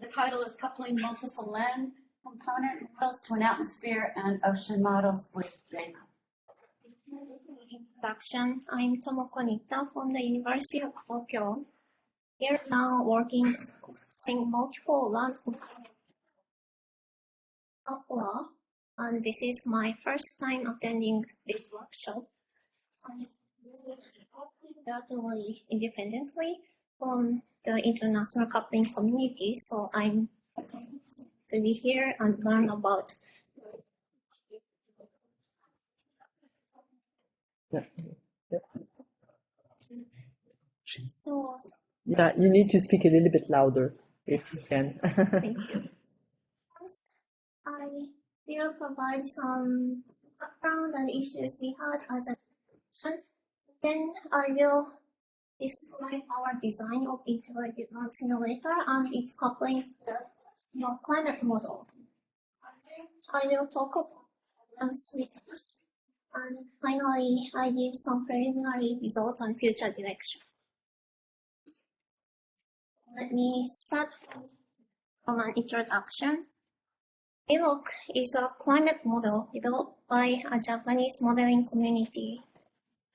The title is Coupling Multiple Land Component Models to an Atmosphere and Ocean Models with Jcup. Introduction. I'm Tomoko Nitta from the University of Tokyo. We are now working in multiple land components, and this is my first time attending this workshop. I'm relatively independently from the international coupling community, so I'm to be here and learn about. So, yeah, you need to speak a little bit louder if you can. Thank you. First, I will provide some background and issues we had as a discussion. Then I will describe our design of integrated land simulator and its coupling to the climate model. I will talk about sweetness, and finally I give some preliminary results and future direction. Let me start from an introduction. MIROC is a climate model developed by a Japanese modeling community.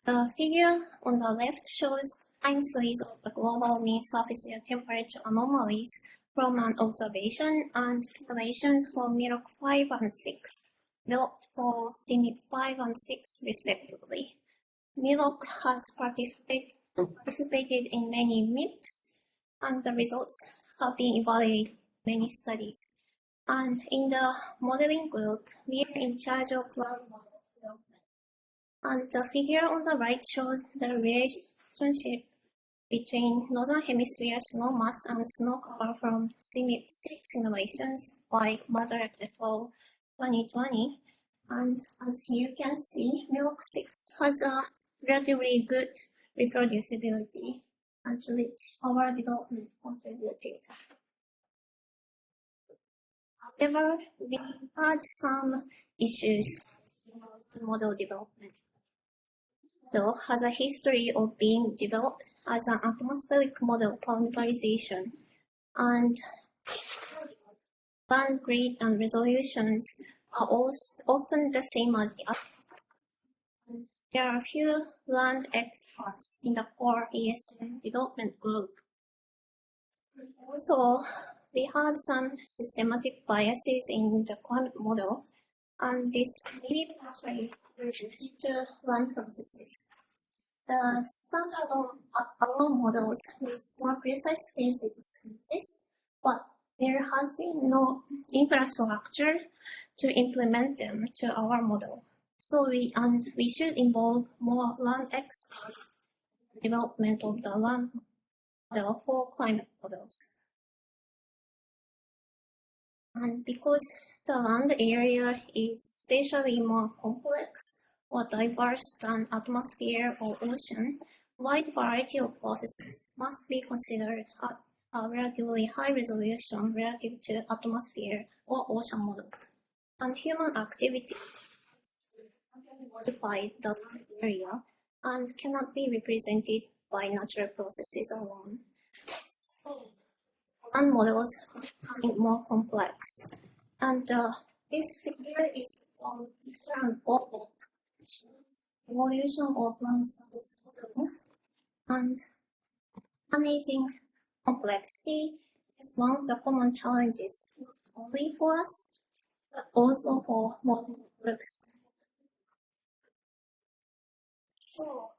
The figure on the left shows time series of the global mean surface air temperature anomalies from an observation and simulations for MIROC 5 and 6, developed for SSiB 5 and 6 respectively. MIROC has participated in many MIPs, and the results have been evaluated in many studies. And in the modeling group, we are in charge of land model development. And the figure on the right shows the relationship between Northern Hemisphere snow mass and snow cover from SSiB 6 simulations by Margaret et al. 2020. And as you can see, MIROC 6 has a relatively good reproducibility, and to which our development contributed. However, we had some issues in model development. Though has a history of being developed as an atmospheric model parameterization, and land grid and resolutions are also often the same as the other. There are a few land experts in the core ESN development group. Also, we had some systematic biases in the climate model, and this may be partially related to land processes. The standard Argonne models with more precise physics exist, but there has been no infrastructure to implement them to our model. So we should involve more land experts in the development of the land model for climate models. And because the land area is spatially more complex or diverse than atmosphere or ocean, wide variety of processes must be considered at a relatively high resolution relative to atmosphere or ocean model. And human activity modify the land area and cannot be represented by natural processes alone. Land models are more complex, and this figure is on different order. Evolution of land space and managing complexity is one of the common challenges, not only for us, but also for model groups. So,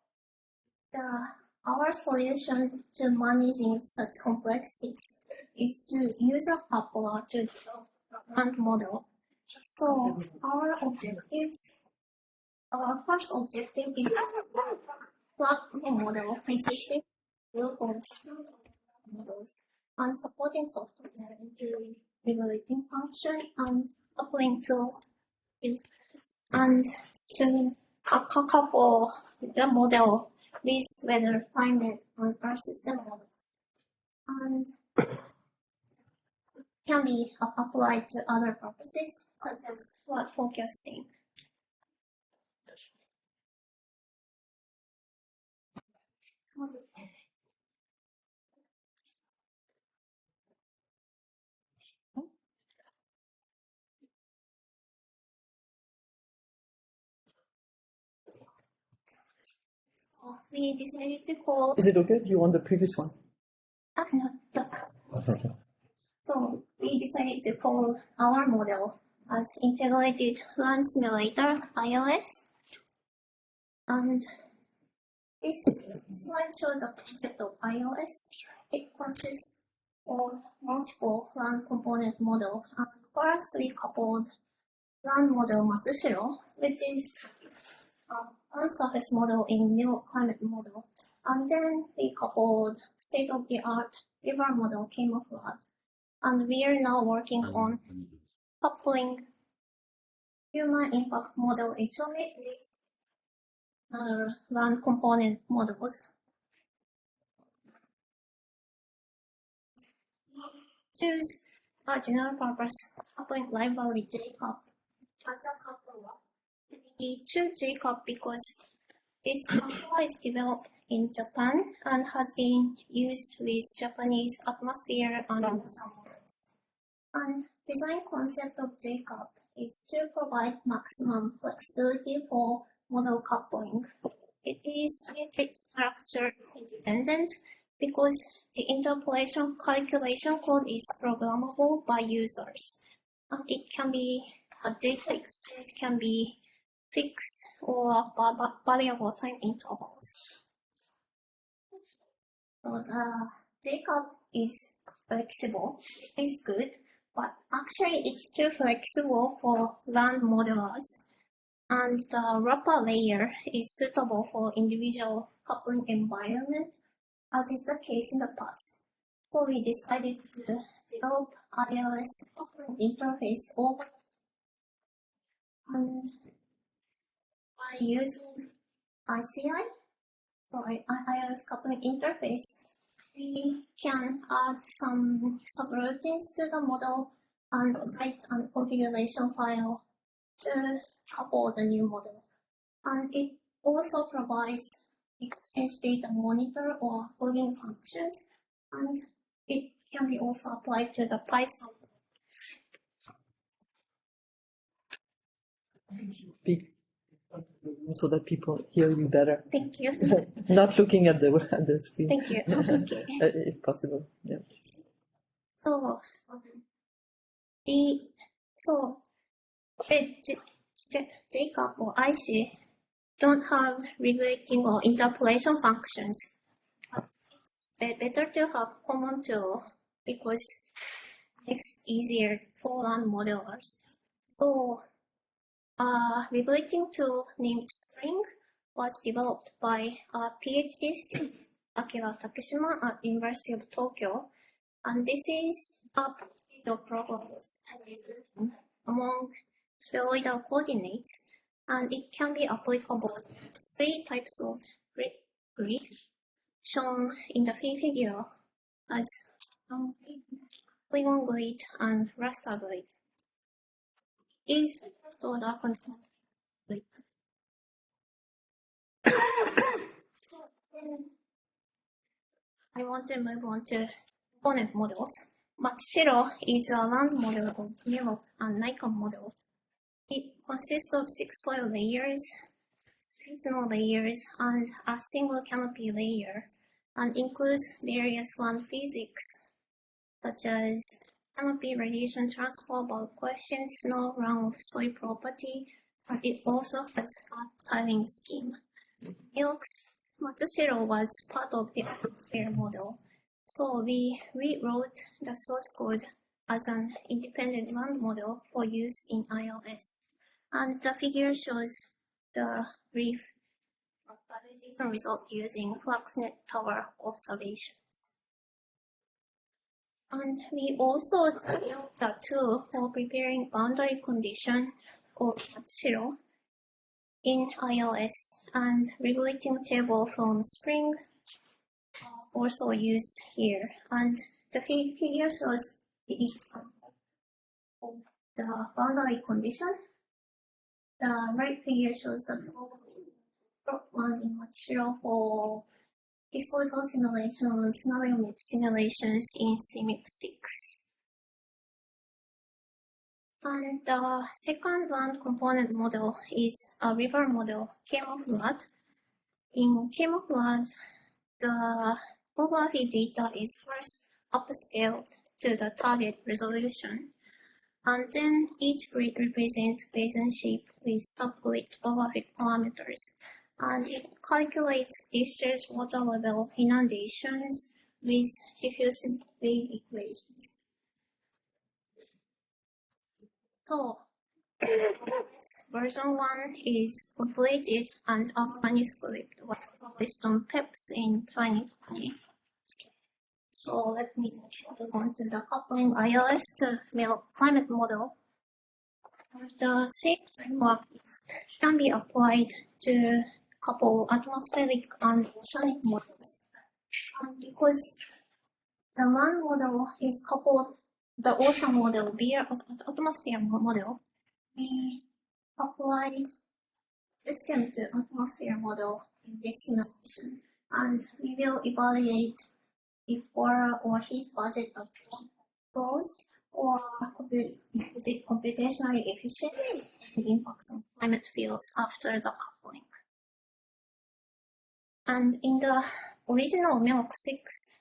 our solution to managing such complexities is to use a coupler to develop a land model. So, our first objective is plug a model consisting of models and supporting software, including regulating function and coupling tools, and to couple the model with weather, climate, and earth system models, and can be applied to other purposes such as flood forecasting. we decided to call, Is it okay? Do you want the previous one? not the, so we decided to call our model as Integrated Land Simulator ILS. And this slide shows the concept of ILS. It consists of multiple land component model. And first we coupled land model Matsushiro, which is land surface model in new climate model. And then we coupled state-of-the-art river model Camouflage. And we are now working on coupling human impact model H2020 with other land component models. Choose a general purpose coupling library Jcup as a coupler. We choose Jcup because this coupler is developed in Japan and has been used with Japanese atmosphere and ocean models. And design concept of Jcup is to provide maximum flexibility for model coupling. It is metric structure independent because the interpolation calculation code is programmable by users. And it can be a data exchange can be fixed or variable time intervals. So the Jcup is flexible. It's good, but actually it's too flexible for land modelers. And the wrapper layer is suitable for individual coupling environment, as is the case in the past. So we decided to develop ILS coupling interface over and by using ICI, so ILS coupling interface, we can add some subroutines to the model and write a configuration file to couple the new model. And it also provides exchange data monitor or logging functions, and it can be also applied to the Python. Speak so that people hear you better. Thank you. Not looking at the screen. Thank you. Okay. If possible. Yeah. So the Jcup or IC don't have regulating or interpolation functions. It's better to have common tool because it makes it easier for land modelers. So regulating tool named Spring was developed by a PhD student, Akira Takeshima at University of Tokyo, and this is a procedural programs among spheroidal coordinates, and it can be applicable to 3 types of grid shown in the figure as polygon grid and raster grid. Is stored up on grid. I want to move on to component models. Matsushiro is a land model of MIROC and Nikon model. It consists of 6 soil layers, 3 snow layers, and a single canopy layer, and includes various land physics, such as canopy radiation transfer, bulk coefficient, snow, runoff, soil property, and it also has a tiling scheme. Matsushiro was part of the atmosphere model, so we rewrote the source code as an independent land model for use in ILS. And the figure shows the brief validation result using FluxNet tower observations. And we also developed a tool for preparing boundary condition of Matsushiro in ILS, and regulating table from Spring also used here. And the figure shows the example of the boundary condition. The right figure shows the one in Matsushiro for historical simulations, scenario map simulations in SSiB 6. And the second land component model is a river model, Camouflage. In camouflage, the topography data is first upscaled to the target resolution, and then each grid represents basin shape with sub-grid topographic parameters, and it calculates discharge water level inundations with diffusive wave equations. So, version 1 is completed and a manuscript was published on PEPS in 2020. So let me move on to the coupling ILS to MIROC climate model. The same framework can be applied to couple atmospheric and oceanic models. And because the land model is coupled the ocean model via atmosphere model, we apply system to atmosphere model in this simulation, and we will evaluate if water or heat budget are closed or is it computationally efficient and impacts on climate fields after the coupling. And in the original MIROC-6,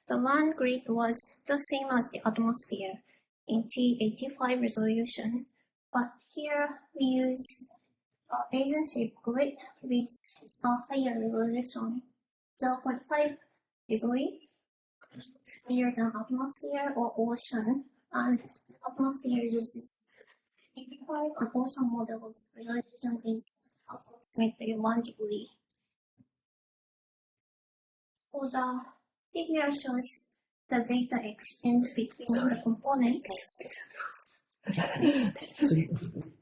the land grid was the same as the atmosphere in T85 resolution, but here we use a basin shape grid with a higher resolution, 0.5 degree, higher than atmosphere or ocean, and atmosphere uses 85 and ocean models resolution is approximately 1 degree. So the figure shows the data exchange between the components. So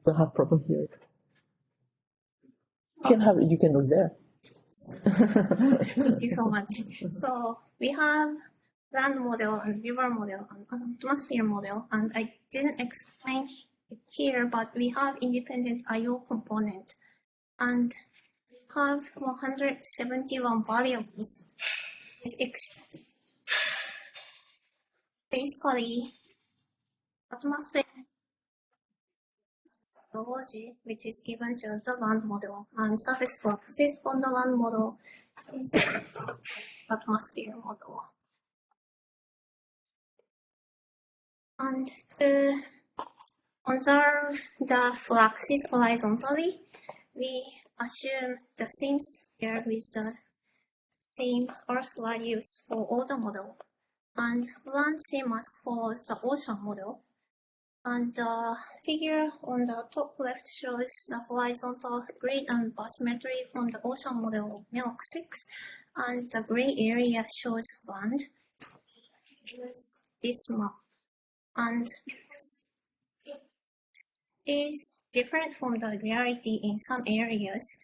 we'll have problem here. You can look there. Thank you so much. So we have land model and river model and atmosphere model, and I didn't explain it here, but we have independent IO component, and we have 171 variables. Basically, atmosphere methodology, which is given to the land model, and surface fluxes from the land model is atmosphere model. And to observe the fluxes horizontally, we assume the same sphere with the same Earth radius for all the model. And land CMASK follows the ocean model. And the figure on the top left shows the horizontal grid and bathymetry from the ocean model of MIROC-6, and the gray area shows land. Use this map. And it is different from the reality in some areas.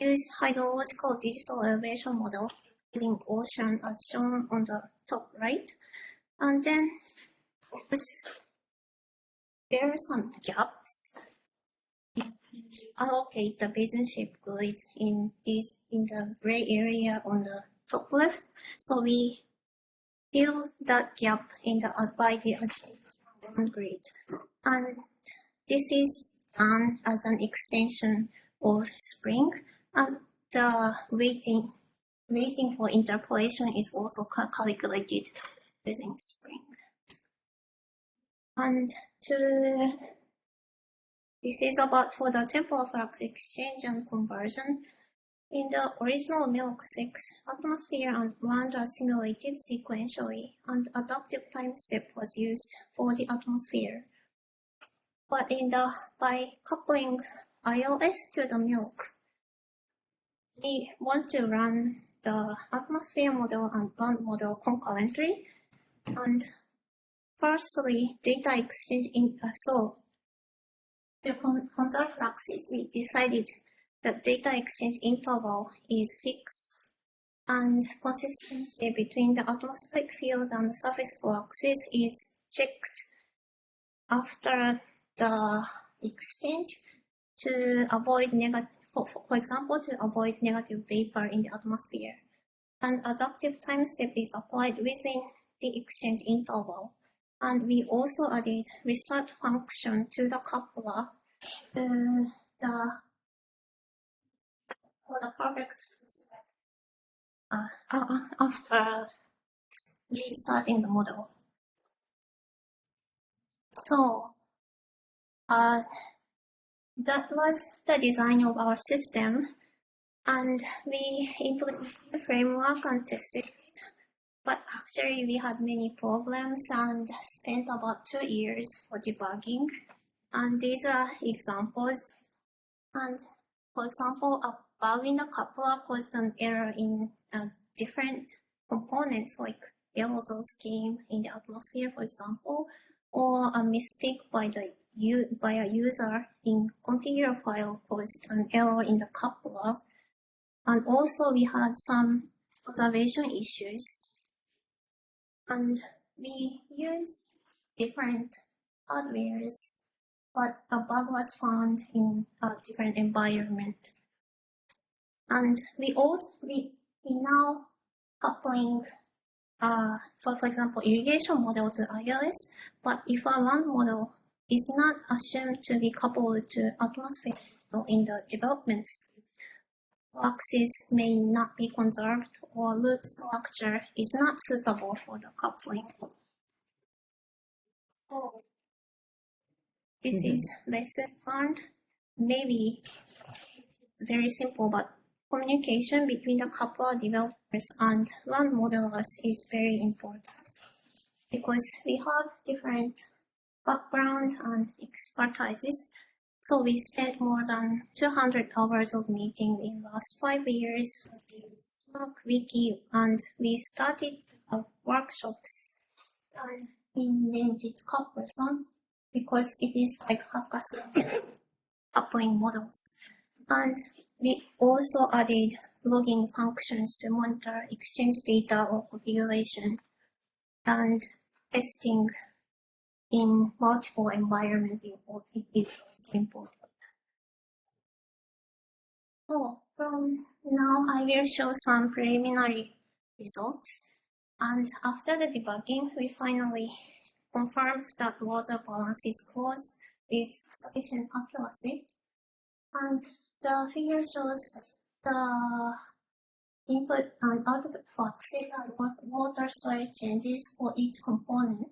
Use hydrological digital elevation model in ocean as shown on the top right. And then there are some gaps. Allocate the basin shape grids in the gray area on the top left. So we fill that gap in the by the land grid. And this is done as an extension of spring, and the weighting for interpolation is also calculated using spring. And this is about for the temporal flux exchange and conversion. In the original MIROC-6, atmosphere and land are simulated sequentially, and adaptive time step was used for the atmosphere. But by coupling ILS to the MIROC, we want to run the atmosphere model and land model concurrently. And firstly, data exchange so to conserve fluxes, we decided that data exchange interval is fixed, and consistency between the atmospheric field and surface fluxes is checked after the exchange to avoid negative, for example, to avoid negative vapor in the atmosphere. And adaptive time step is applied within the exchange interval. And we also added restart function to the coupler for the perfect after restarting the model. So that was the design of our system, and we implemented the framework and tested it. But actually, we had many problems and spent about 2 years for debugging. And these are examples. And for example, a bug in the coupler caused an error in different components, like aerosol scheme in the atmosphere, for example, or a mistake by a user in configure file caused an error in the coupler. And also we had some observation issues. And we used different hardwares, but a bug was found in a different environment. And we now coupling, for example, irrigation model to ILS, but if a land model is not assumed to be coupled to atmosphere in the development stage, fluxes may not be conserved or loop structure is not suitable for the coupling. So this is lesson learned. Maybe it's very simple, but communication between the coupler developers and land modelers is very important because we have different background and expertises. So we spent more than 200 hours of meeting in the last 5 years with Slack wiki, and we started workshops, and we named it Copperson because it is like hackathon coupling models. And we also added logging functions to monitor exchange data or configuration and testing in multiple environments is important. So from now I will show some preliminary results, and after the debugging we finally confirmed that water balance is closed with sufficient accuracy, and the figure shows the input and output fluxes and water storage changes for each component.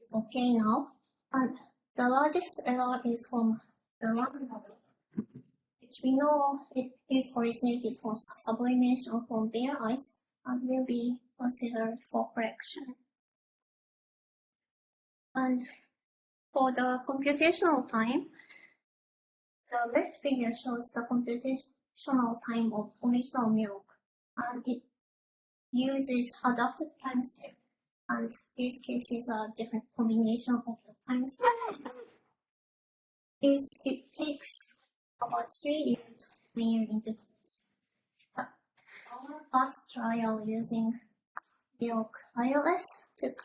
It's okay now, and the largest error is from the land model, which we know it is originated from sublimation from bare ice and will be considered for correction. And for the computational time, the left figure shows the computational time of original MIROC, and it uses adapted time step. And these cases are different combination of the time step. It takes about 3 years to clear integration. Our past trial using MIROC-ILS took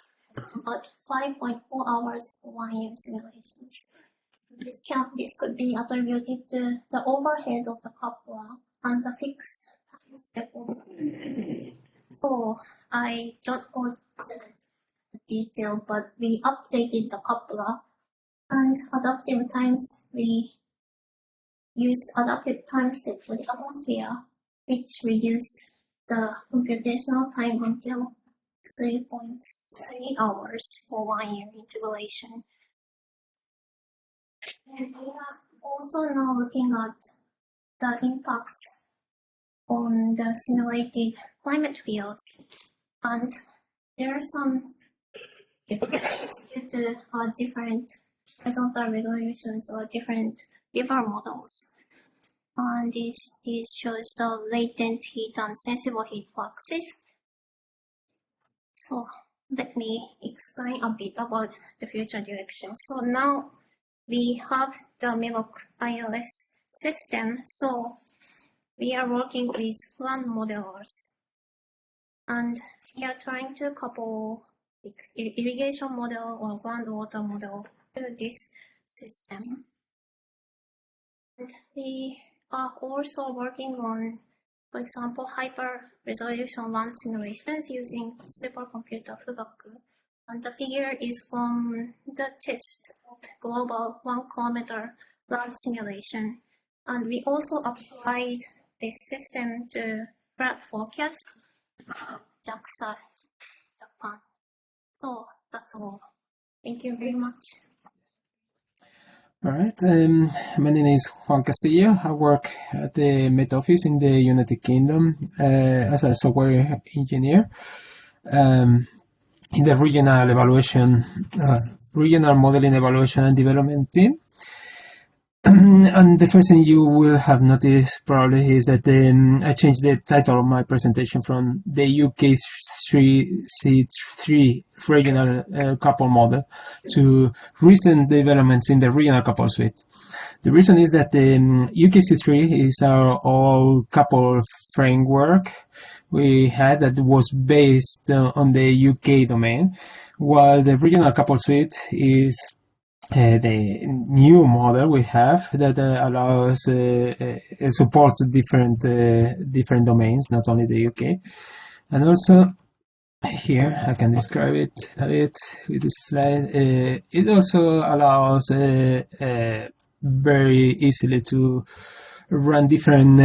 about 5.4 hours for 1 year simulations. This could be attributed to the overhead of the coupler and the fixed time step. So I don't go into the detail, but we updated the coupler, and adaptive times, we used adaptive time step for the atmosphere, which reduced the computational time until 3.3 hours for 1 year integration. And we are also now looking at the impacts on the simulated climate fields, and there are some differences due to different horizontal resolutions or different river models. And this shows the latent heat and sensible heat fluxes. So let me explain a bit about the future direction. So now we have the MIROC-ILS system, so we are working with land modelers, and we are trying to couple irrigation model or groundwater model to this system. And we are also working on, for example, hyper-resolution land simulations using supercomputer Fugaku. And the figure is from the test of global 1 kilometer land simulation. And we also applied this system to flood forecast JAXA Japan. So that's all. Thank you very much. All right. My name is Juan Castillo. I work at the Met Office in the United Kingdom as a software engineer in the regional modeling evaluation and development team. And the first thing you will have noticed probably is that I changed the title of my presentation from the UK3C3 regional couple model to recent developments in the regional couple suite. The reason is that the UKC3 is our old couple framework we had that was based on the UK domain, while the regional couple suite is the new model we have that allows supports different domains, not only the UK, and also here I can describe it a bit with this slide. It also allows very easily to run different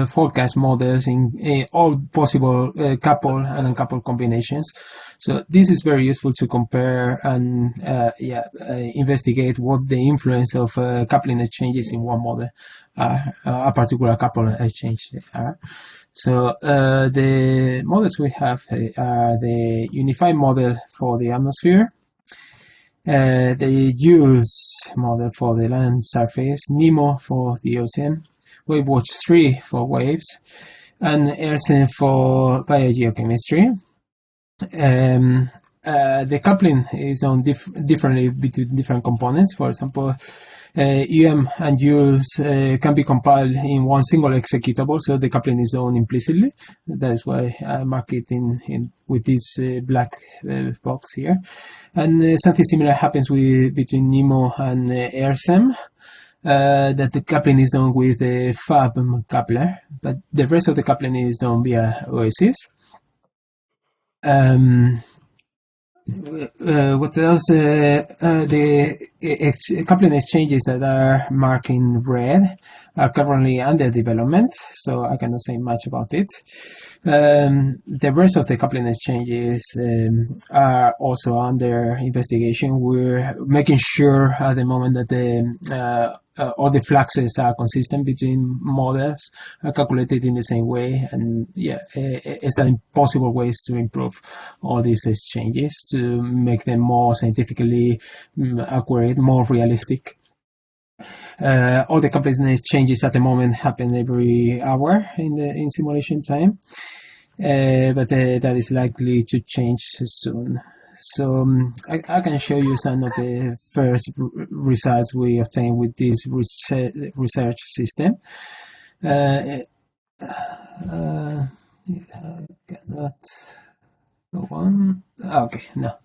forecast models in all possible couple and uncouple combinations. So this is very useful to compare and investigate what the influence of coupling exchanges in one model a particular couple exchange are. So the models we have are the unified model for the atmosphere, the JUICE model for the land surface, NEMO for the ocean, WaveWatch 3 for waves, and ERSEN for biogeochemistry. The coupling is done differently between different components. For example, UM and JUICE can be compiled in one single executable, so the coupling is done implicitly. That is why I mark it in with this black box here. And something similar happens between NEMO and ERSEM. That the coupling is done with a FAB coupler, but the rest of the coupling is done via OSIS. What else? The coupling exchanges that are marked in red are currently under development, so I cannot say much about it. The rest of the coupling exchanges are also under investigation. We're making sure at the moment that all the fluxes are consistent between models, are calculated in the same way, and studying possible ways to improve all these exchanges to make them more scientifically accurate, more realistic. All the coupling exchanges at the moment happen every hour in simulation time, but that is likely to change soon. So I can show you some of the first results we obtained with this research system. I cannot go on. Okay, no.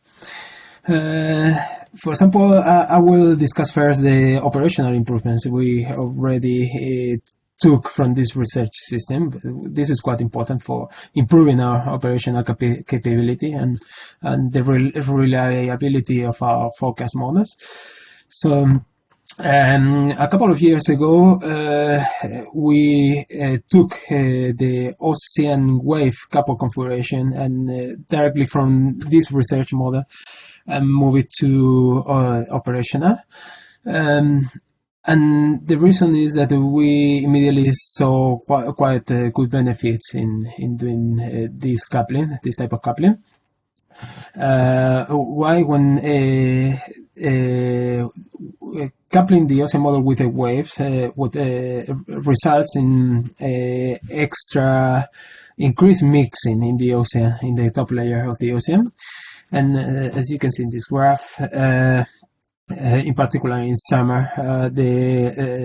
For example, I will discuss first the operational improvements we already took from this research system. This is quite important for improving our operational capability and the reliability of our forecast models. So a couple of years ago, we took the ocean wave couple configuration and directly from this research model and move it to operational. And the reason is that we immediately saw quite good benefits in doing this type of coupling. Why? When coupling the ocean model with the waves results in extra increased mixing in the ocean, in the top layer of the ocean. And as you can see in this graph, in particular in summer,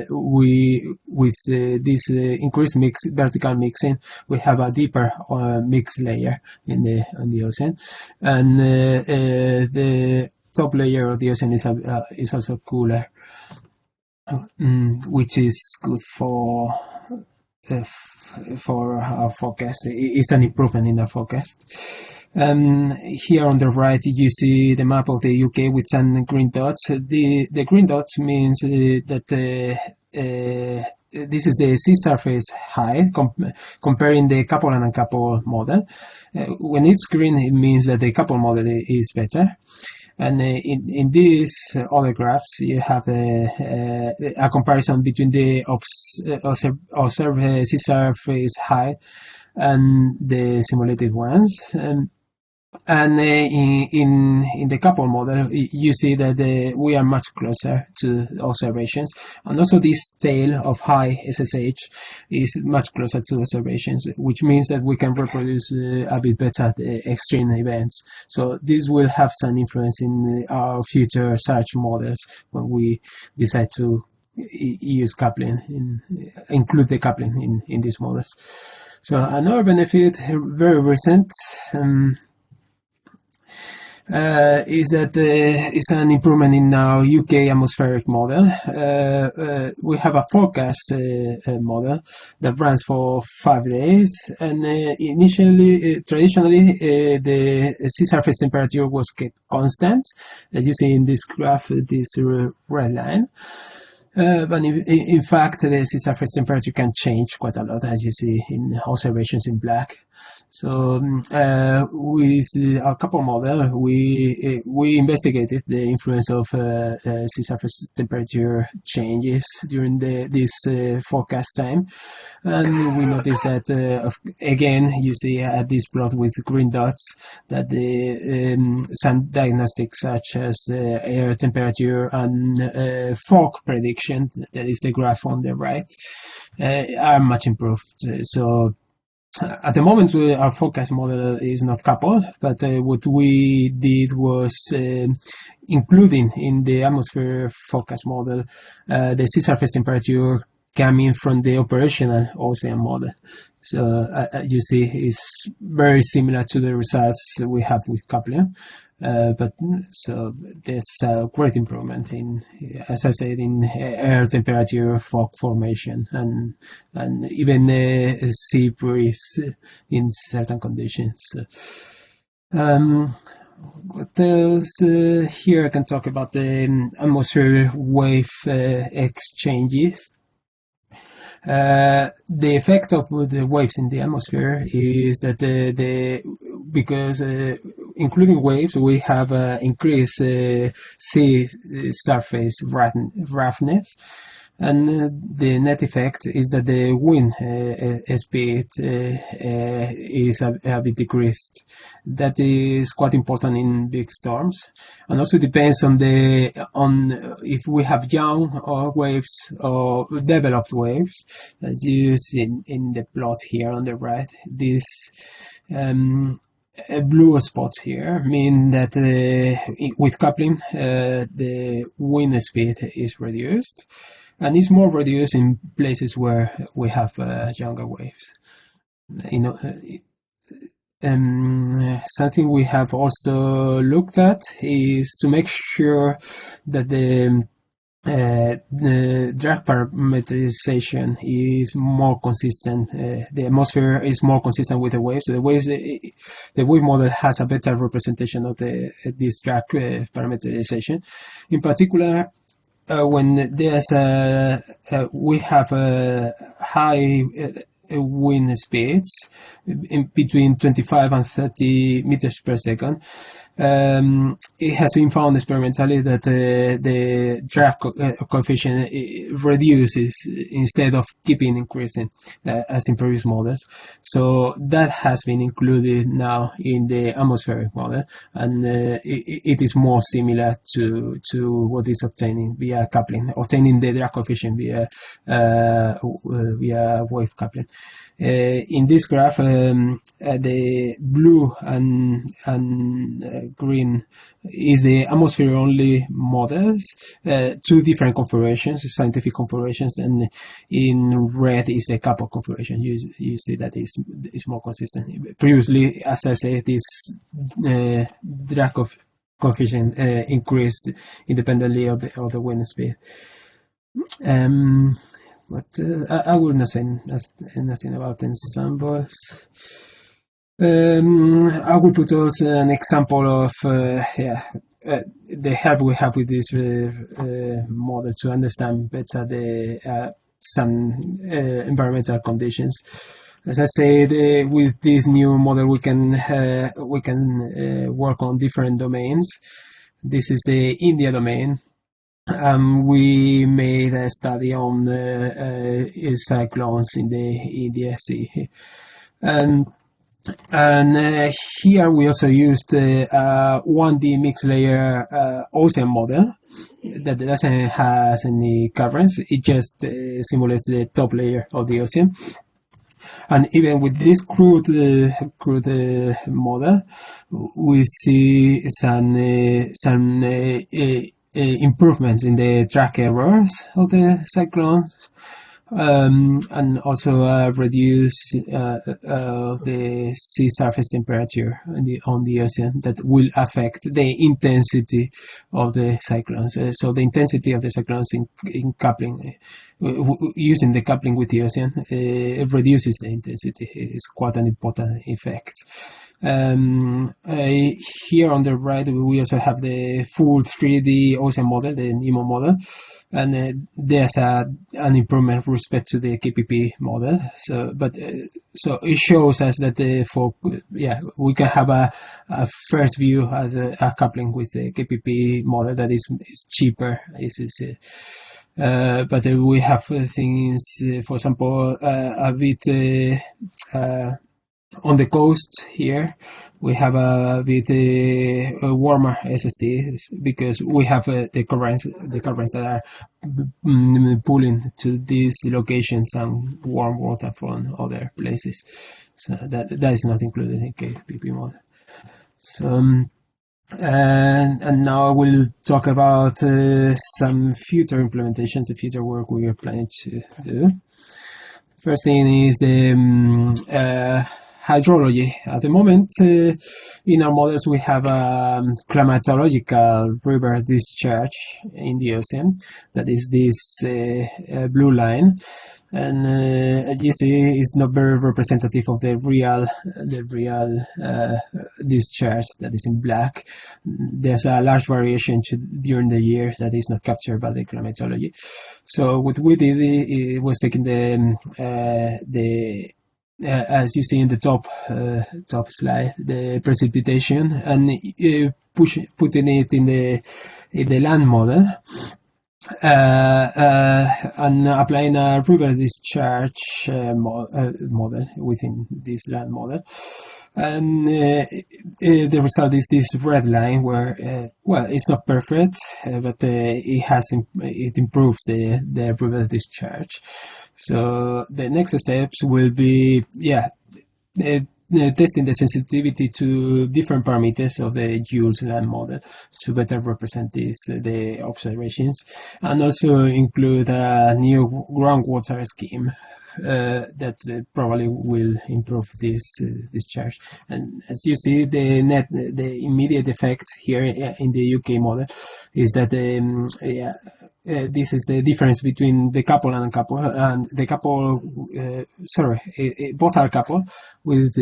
with this increased vertical mixing, we have a deeper mix layer on the ocean, and the top layer of the ocean is also cooler, which is good for our forecast. It's an improvement in our forecast. Here on the right, you see the map of the UK with some green dots. The green dots means that this is the sea surface height comparing the couple and uncoupled model. When it's green, it means that the couple model is better. And in these other graphs, you have a comparison between the observed sea surface height and the simulated ones. And in the couple model, you see that we are much closer to observations, and also this tail of high SSH is much closer to observations, which means that we can reproduce a bit better the extreme events. So this will have some influence in our future search models when we decide to use coupling, include the coupling in these models. So another benefit, very recent, is that it's an improvement in our UK atmospheric model. We have a forecast model that runs for 5 days, and traditionally, the sea surface temperature was kept constant, as you see in this graph, this red line. But in fact, the sea surface temperature can change quite a lot, as you see in observations in black. So with our couple model, we investigated the influence of sea surface temperature changes during this forecast time, and we noticed that again, you see at this plot with green dots that some diagnostics such as air temperature and fog prediction, that is the graph on the right, are much improved. So at the moment, our forecast model is not coupled, but what we did was including in the atmosphere forecast model the sea surface temperature coming from the operational ocean model. So you see, it's very similar to the results we have with coupling. But so there's a great improvement in, as I said, in air temperature, fog formation, and even sea breeze in certain conditions. What else? Here I can talk about the atmospheric wave exchanges. The effect of the waves in the atmosphere is that because including waves, we have increased sea surface roughness, and the net effect is that the wind speed is a bit decreased. That is quite important in big storms, and also depends on if we have young waves or developed waves, as you see in the plot here on the right. These blue spots here mean that with coupling, the wind speed is reduced. And it's more reduced in places where we have younger waves. Something we have also looked at is to make sure that the drag parameterization is more consistent. The atmosphere is more consistent with the waves. So the wave model has a better representation of this drag parameterization. In particular, when there's we have high wind speeds in between 25 and 30 meters per second, it has been found experimentally that the drag coefficient reduces instead of keeping increasing as in previous models. So that has been included now in the atmospheric model, and it is more similar to what is obtaining via coupling, obtaining the drag coefficient via wave coupling. In this graph, the blue and green is the atmosphere only models, two different configurations, scientific configurations, and in red is the couple configuration. You see that is more consistent. Previously, as I said, this drag coefficient increased independently of the wind speed. But I will not say nothing about ensembles. I will put also an example of the help we have with this model to understand better the some environmental conditions. As I said, with this new model, we can work on different domains. This is the India domain. We made a study on cyclones in the India Sea. And here we also used a 1D mixed layer ocean model that doesn't have any currents. It just simulates the top layer of the ocean. And even with this crude model, we see some improvements in the track errors of the cyclones. And also reduce the sea surface temperature on the ocean that will affect the intensity of the cyclones. So the intensity of the cyclones in coupling, using the coupling with the ocean, it reduces the intensity. It's quite an important effect. Here on the right, we also have the full 3D ocean model, the NEMO model. And there's an improvement with respect to the KPP model. So it shows us that we can have a first view as a coupling with the KPP model that is cheaper. But we have things, for example, a bit on the coast here. We have a bit warmer SST because we have the currents that are pulling to these locations and warm water from other places. So that is not included in KPP model. So and now we'll talk about some future implementations, the future work we are planning to do. First thing is the hydrology. At the moment, in our models, we have a climatological river discharge in the ocean. That is this blue line. And as you see, it's not very representative of the real discharge that is in black. There's a large variation during the year that is not captured by the climatology. So what we did, it was taking as you see in the top slide, the precipitation, and putting it in the land model, and applying a river discharge model within this land model. And the result is this red line where, it's not perfect, but it improves the river discharge. So the next steps will be, testing the sensitivity to different parameters of the Jules land model to better represent the observations, and also include a new groundwater scheme that probably will improve this discharge. And as you see, the immediate effect here in the UK model is that this is the difference between the couple and uncouple, and the couple. Both are couple with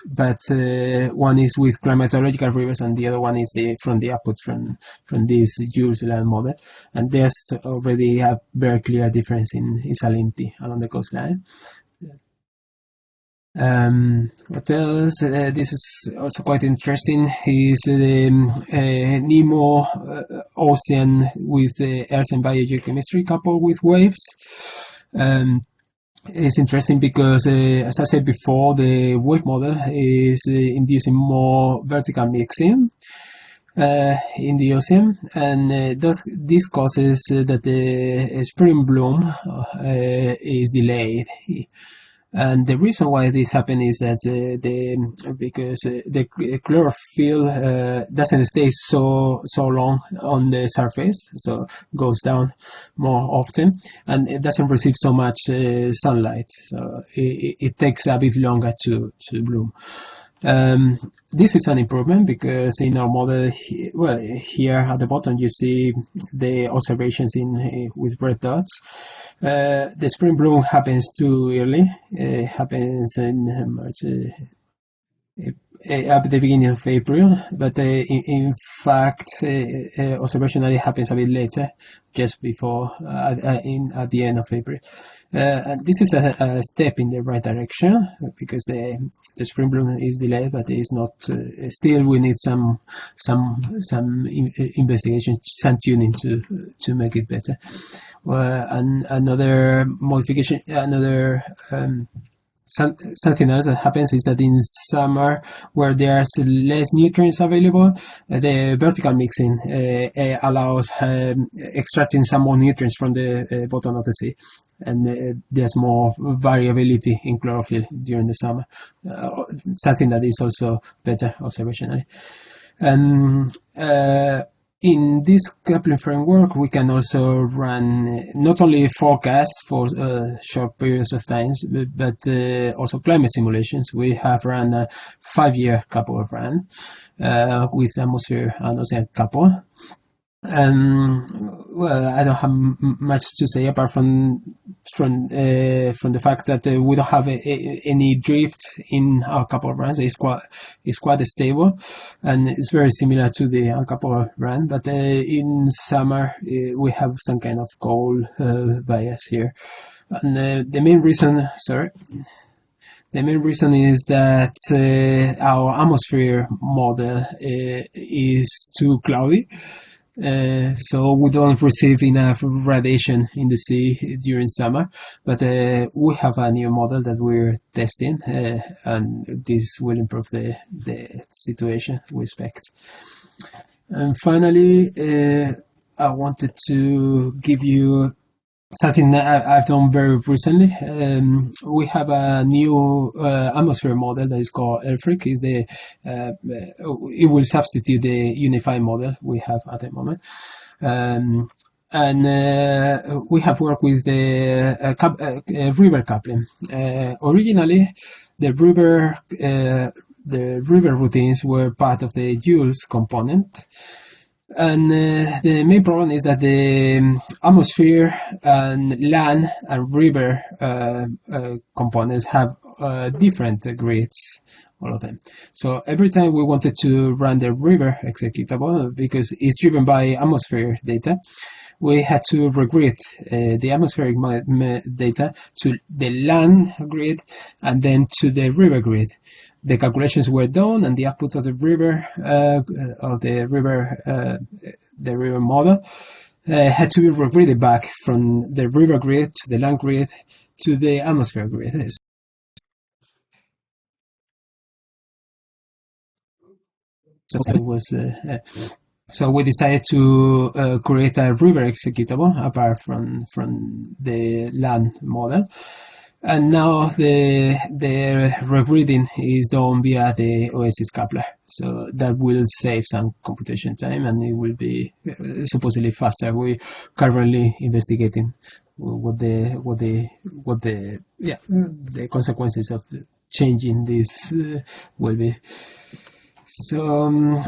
but one is with climatological rivers and the other one is from the output from this Jules land model, and there's already a very clear difference in salinity along the coastline. What else? This is also quite interesting. Is the NEMO ocean with the Earth and biogeochemistry coupled with waves. It's interesting because, as I said before, the wave model is inducing more vertical mixing in the ocean, and this causes that the spring bloom is delayed. And the reason why this happens is that because the chlorophyll doesn't stay so long on the surface, so goes down more often, and it doesn't receive so much sunlight, so it takes a bit longer to bloom. This is an improvement because in our model, here at the bottom you see the observations with red dots. The spring bloom happens too early. It happens in March, at the beginning of April, but in fact, observationally happens a bit later, just before at the end of April. And this is a step in the right direction because the spring bloom is delayed, but it's not. Still, we need some investigation, some tuning to make it better. And another modification, something else that happens is that in summer, where there's less nutrients available, the vertical mixing allows extracting some more nutrients from the bottom of the sea, and there's more variability in chlorophyll during the summer, something that is also better observationally. And in this coupling framework, we can also run not only forecasts for short periods of time, but also climate simulations. We have run a 5-year couple of run with atmosphere and ocean couple. Well, I don't have much to say apart from the fact that we don't have any drift in our couple runs. It's quite stable, and it's very similar to the uncoupled run. But in summer, we have some kind of cold bias here, and the main reason is that our atmosphere model is too cloudy. So we don't receive enough radiation in the sea during summer, but we have a new model that we're testing, and this will improve the situation we expect. And finally, I wanted to give you something that I've done very recently. We have a new atmosphere model that is called ELFRIC. It will substitute the unified model we have at the moment. And we have worked with the river coupling. Originally, the river routines were part of the Jules component. And the main problem is that the atmosphere and land and river components have different grids, all of them. So every time we wanted to run the river executable, because it's driven by atmosphere data, we had to regrid the atmospheric data to the land grid and then to the river grid. The calculations were done, and the output of the river model had to be regridded back from the river grid to the land grid to the atmosphere grid. So it was. So we decided to create a river executable apart from the land model. And now the regridding is done via the OSIS coupler. So that will save some computation time, and it will be supposedly faster. We're currently investigating what the consequences of changing this will be. So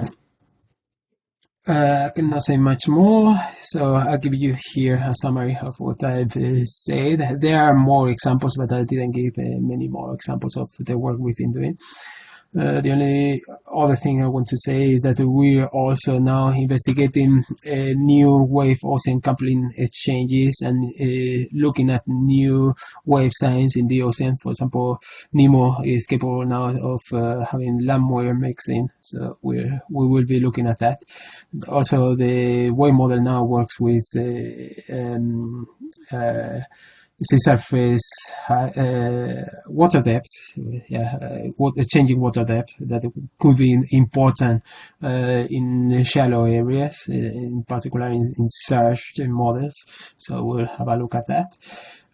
I cannot say much more, so I'll give you here a summary of what I've said. There are more examples, but I didn't give many more examples of the work we've been doing. The only other thing I want to say is that we're also now investigating new wave ocean coupling exchanges and looking at new wave signs in the ocean. For example, Nemo is capable now of having land-wave mixing, so we will be looking at that. Also, the wave model now works with sea surface water depth, changing water depth that could be important in shallow areas, in particular in search models. So we'll have a look at that.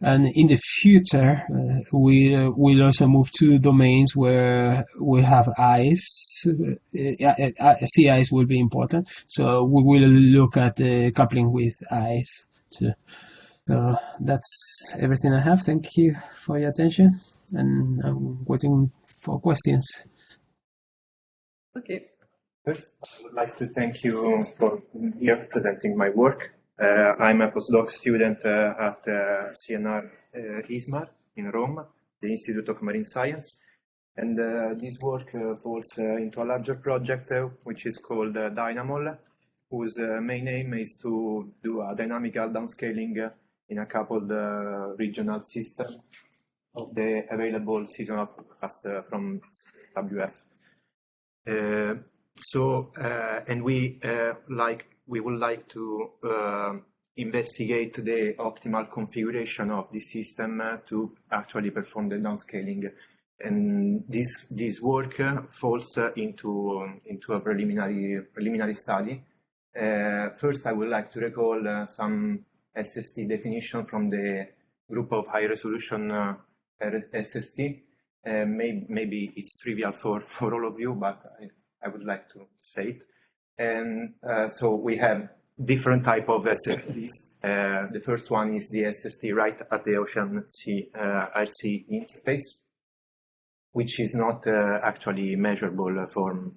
And in the future, we'll also move to domains where we have ice. Sea ice will be important. So we will look at coupling with ice too. So that's everything I have. Thank you for your attention, and I'm waiting for questions. Okay. First, I would like to thank you for here presenting my work. I'm a postdoc student at CNR ISMAR in Rome, the Institute of Marine Science. And this work falls into a larger project which is called Dynamol, whose main aim is to do a dynamical downscaling in a coupled regional system of the available seasonal forecast from WF. And we would like to investigate the optimal configuration of this system to actually perform the downscaling. And this work falls into a preliminary study. First, I would like to recall some SST definition from the group of high resolution SST. Maybe it's trivial for all of you, but I would like to say it. And so we have different type of SSTs. The first one is the SST right at the ocean RC interface, which is not actually measurable from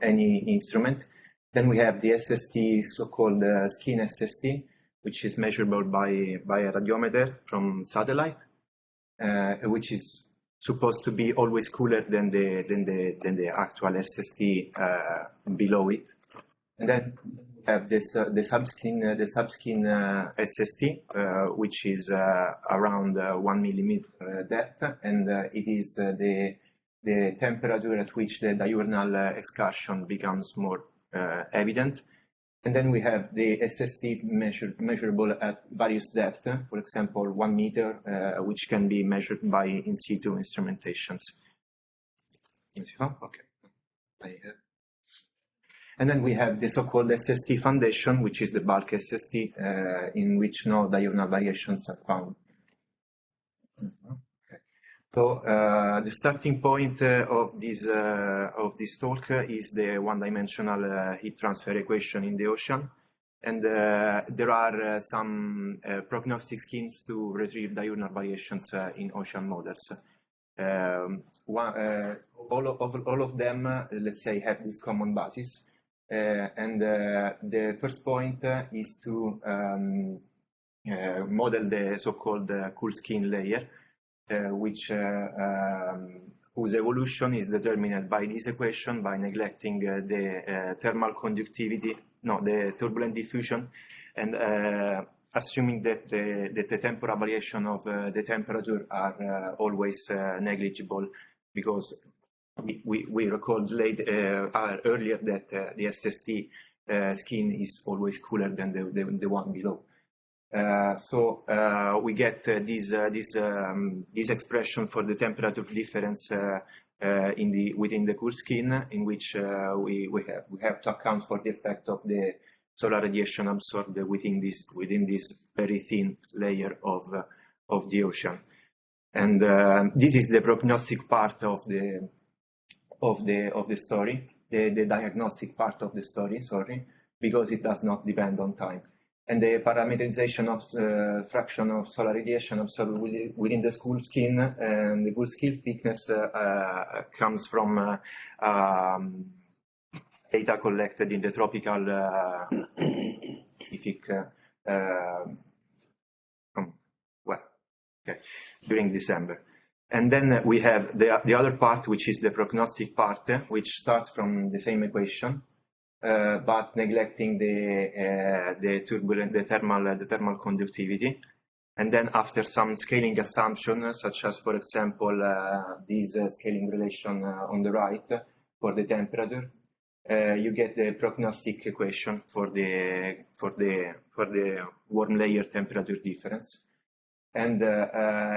any instrument. Then we have the SST, so-called skin SST, which is measurable by a radiometer from satellite, which is supposed to be always cooler than the actual SST below it. And then we have this the subskin SST, which is around 1 millimeter depth, and it is the temperature at which the diurnal excursion becomes more evident. And then we have the SST measurable at various depths, for example, 1 meter, which can be measured by in situ instrumentations. Okay. And then we have the so-called SST foundation, which is the bulk SST, in which no diurnal variations are found. So the starting point of this talk is the one-dimensional heat transfer equation in the ocean, and there are some prognostic schemes to retrieve diurnal variations in ocean models. All of them, let's say, have this common basis, and the first point is to model the so-called cool skin layer. Whose evolution is determined by this equation by neglecting the thermal conductivity, the turbulent diffusion, and assuming that the temporal variation of the temperature are always negligible, because we recalled earlier that the SST skin is always cooler than the one below. So we get this expression for the temperature difference within the cool skin, in which we have to account for the effect of the solar radiation absorbed within this very thin layer of the ocean. And this is the prognostic part of the story, the diagnostic part of the story, sorry, because it does not depend on time. And the parameterization of fraction of solar radiation absorbed within the cool skin and the cool skin thickness comes from data collected in the tropical Pacific during December. And then we have the other part, which is the prognostic part, which starts from the same equation, but neglecting the thermal conductivity. And then after some scaling assumption, such as, for example, this scaling relation on the right for the temperature, you get the prognostic equation for the warm layer temperature difference. And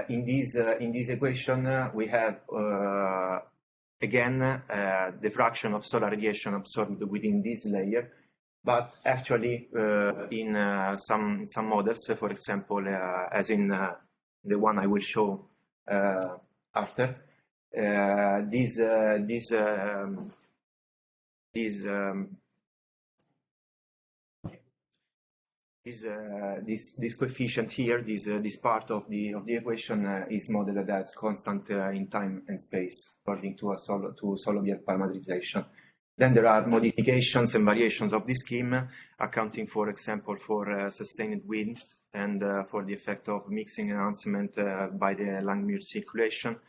in this equation, we have again the fraction of solar radiation absorbed within this layer, but actually in some models, for example, as in the one I will show after, this coefficient here, this part of the equation is modeled as constant in time and space according to Soloviev parametrization. Then there are modifications and variations of this scheme, accounting, for example, for sustained winds and for the effect of mixing enhancement by the Langmuir circulation.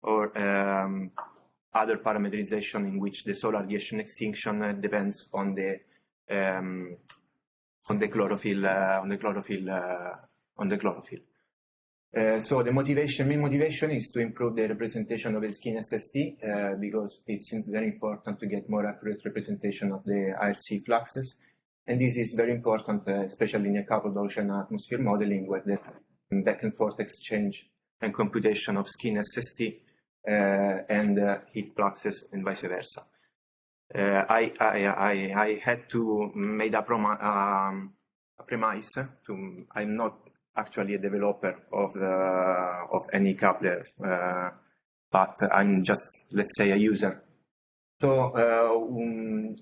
or other parameterization in which the solar radiation extinction depends on the chlorophyll. So the main motivation is to improve the representation of the skin SST because it's very important to get more accurate representation of the IRC fluxes. And this is very important, especially in a coupled ocean atmosphere modeling, where the back and forth exchange and computation of skin SST and heat fluxes and vice versa. I had to make a premise. I'm not actually a developer of any coupler, but I'm just, let's say, a user. So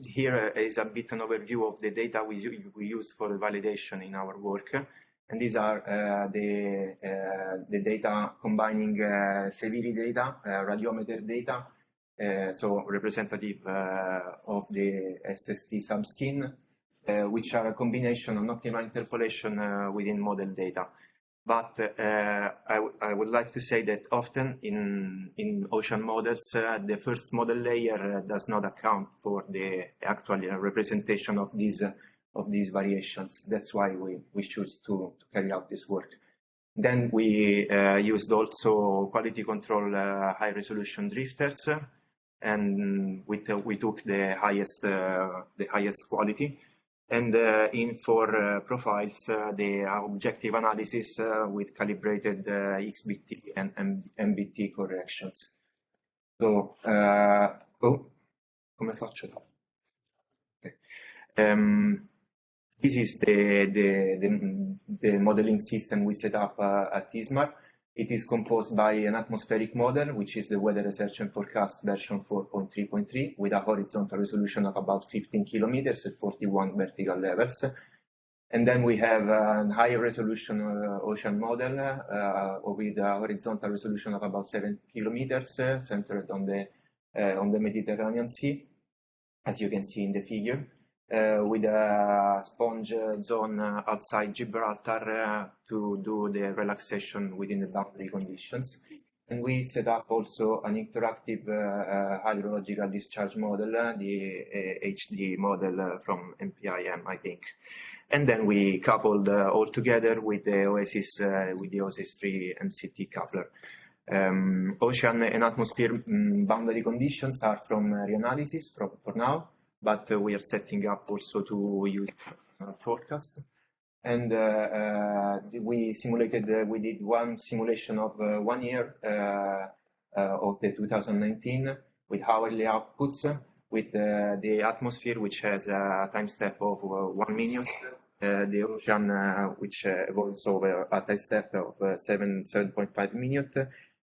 here is a bit an overview of the data we used for validation in our work. And these are the data combining SEVIRI data, radiometer data, so representative of the SST subskin, which are a combination of optimal interpolation within model data. But I would like to say that often in ocean models, the first model layer does not account for the actual representation of these variations. That's why we choose to carry out this work. Then we used also quality control high resolution drifters, and we took the highest quality. And for profiles, the objective analysis with calibrated XBT and MBT corrections. So, come faccio? Okay. This is the modeling system we set up at ISMAR. It is composed by an atmospheric model, which is the Weather Research and Forecast version 4.3.3, with a horizontal resolution of about 15 kilometers at 41 vertical levels. And then we have a higher resolution ocean model with a horizontal resolution of about 7 kilometers, centered on the Mediterranean Sea, as you can see in the figure. With a sponge zone outside Gibraltar to do the relaxation within the boundary conditions. And we set up also an interactive hydrological discharge model, the HD model from MPIM, I think. And then we coupled all together with the OSIS 3 MCT coupler. Ocean and atmosphere boundary conditions are from reanalysis for now, but we are setting up also to use forecasts. And we did one simulation of 1 year of the 2019 with hourly outputs with the atmosphere, which has a time step of 1 minute, the ocean, which evolves over a time step of 7.5 minutes.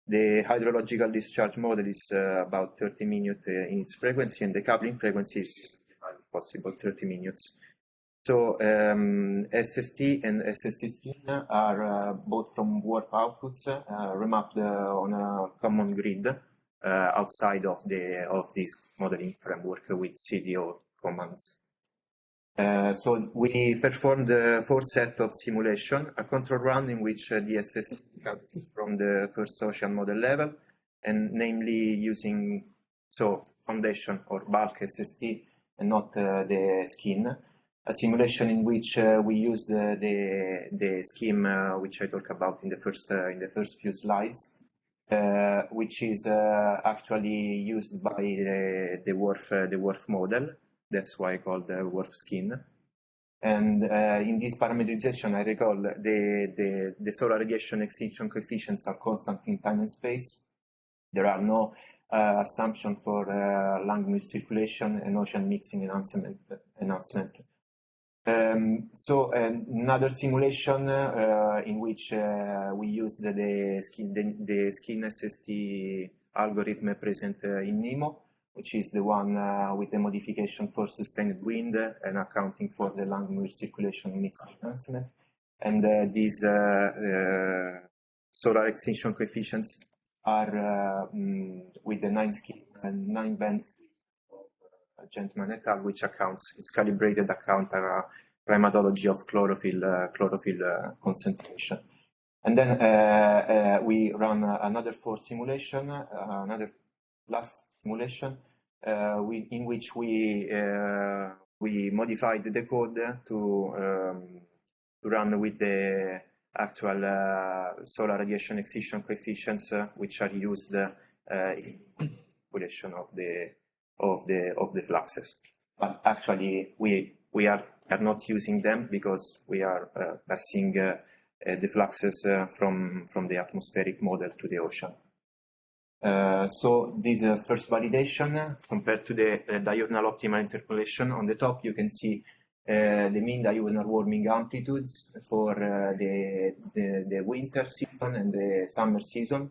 The hydrological discharge model is about 30 minutes in its frequency, and the coupling frequency is, if possible, 30 minutes. So SST and SST skin are both from WRF outputs remapped on a common grid outside of this modeling framework with CDO commands. So we performed 4 sets of simulation, a control run in which the SST comes from the first ocean model level, and namely using foundation or bulk SST and not the skin. A simulation in which we used the scheme which I talked about in the first few slides, which is actually used by the WRF model. That's why I call the WRF skin. And in this parameterization, I recall the solar radiation extinction coefficients are constant in time and space. There are no assumption for Langmuir circulation and ocean mixing enhancement. So another simulation in which we used the skin SST algorithm present in NEMO, which is the one with the modification for sustained wind and accounting for the Langmuir circulation mix enhancement. And these solar extinction coefficients are with the 9 bands Gentleman et al., which accounts, it's calibrated account climatology of chlorophyll concentration. And then we run another fourth simulation, another last simulation, in which we modified the code to run with the actual solar radiation excision coefficients, which are used in calculation of the fluxes. But actually, we are not using them because we are passing the fluxes from the atmospheric model to the ocean. So this first validation compared to the diurnal optimal interpolation. On the top, you can see the mean diurnal warming amplitudes for the winter season and the summer season.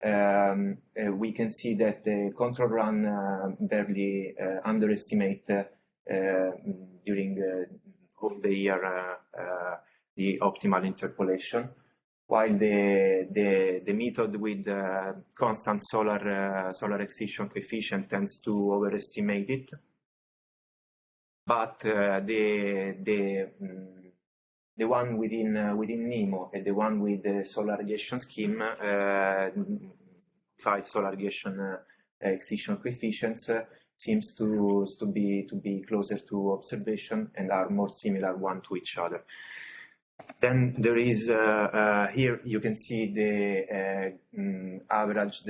We can see that the control run barely underestimate during all the year the optimal interpolation, while the method with constant solar excision coefficient tends to overestimate it. But the one within NEMO and the one with the solar radiation scheme, solar radiation excision coefficients, seems to be closer to observation and are more similar one to each other. Then there is here you can see the averaged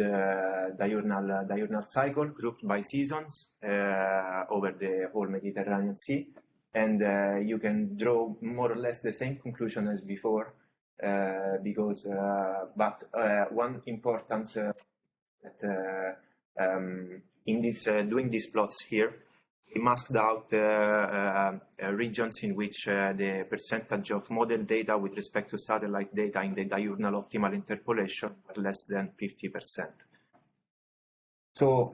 diurnal cycle grouped by seasons over the whole Mediterranean Sea, and you can draw more or less the same conclusion as before, because but one important in this doing these plots here, we masked out regions in which the percentage of model data with respect to satellite data in the diurnal optimal interpolation were less than 50%. So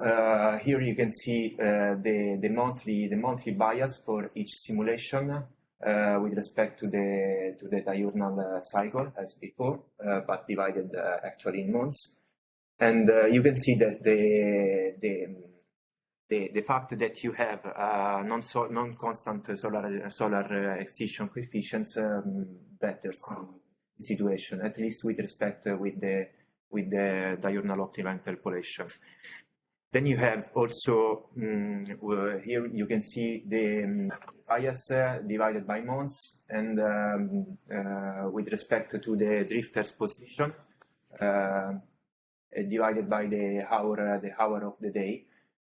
here you can see the monthly bias for each simulation with respect to the diurnal cycle as before, but divided actually in months. And you can see that the fact that you have non-constant solar excision coefficients betters the situation, at least with respect with the diurnal optimal interpolation. Then you have also here you can see the bias divided by months, and with respect to the drifter's position divided by the hour of the day.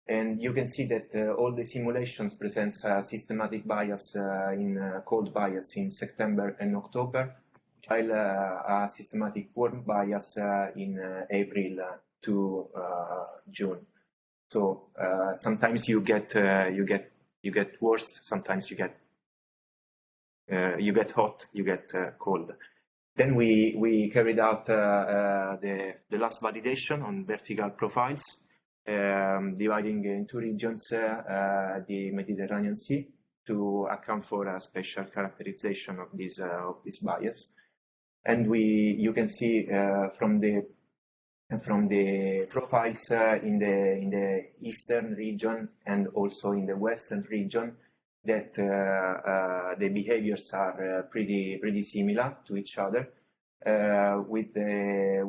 And you can see that all the simulations present a systematic bias in cold bias in September and October, while a systematic warm bias in April to June. So sometimes you get worse. Sometimes you get hot. You get cold. Then we carried out the last validation on vertical profiles, dividing in two regions the Mediterranean Sea to account for a special characterization of this bias. And you can see from the profiles in the eastern region and also in the western region that the behaviors are pretty similar to each other, with the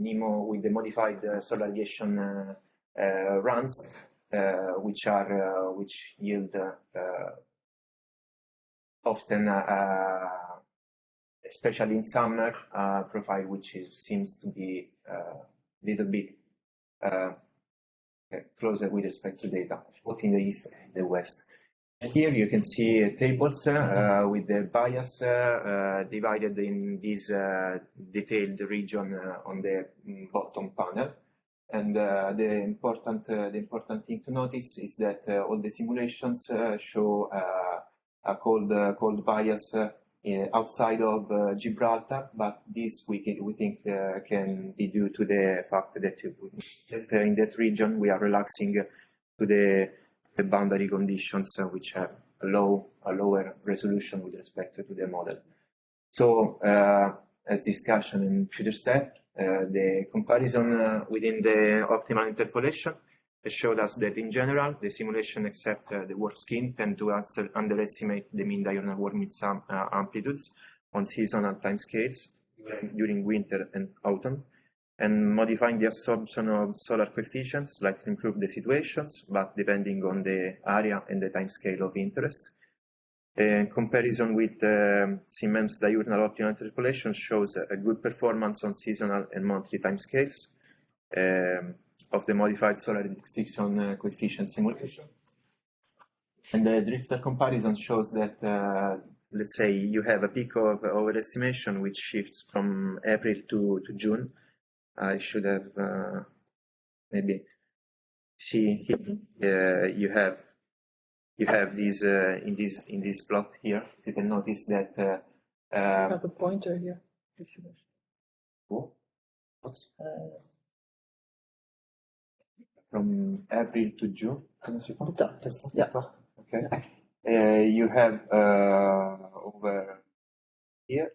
NEMO, with the modified solar radiation runs, which yield often, especially in summer, profile which seems to be a little bit closer with respect to data, both in the east and the west. And here you can see tables with the bias divided in this detailed region on the bottom panel. And the important thing to notice is that all the simulations show a cold bias outside of Gibraltar, but this we think can be due to the fact that in that region we are relaxing to the boundary conditions, which have a lower resolution with respect to the model. So, as discussion in future step, the comparison within the optimal interpolation has showed us that in general, the simulation except the warp scheme tend to underestimate the mean diurnal warming amplitudes, on seasonal timescales during winter and autumn, and modifying the absorption of solar coefficients slightly improve the situations, but depending on the area and the timescale of interest. In comparison with Siemens diurnal optimal interpolation shows a good performance on seasonal and monthly timescales of the modified solar extinction coefficient simulation. And the drifter comparison shows that, let's say, you have a peak of overestimation which shifts from April to June. I should have maybe see here. You have these in this plot here. You can notice that. I have a pointer here. If you wish. Oh, from April to June. Yeah. Okay. You have over here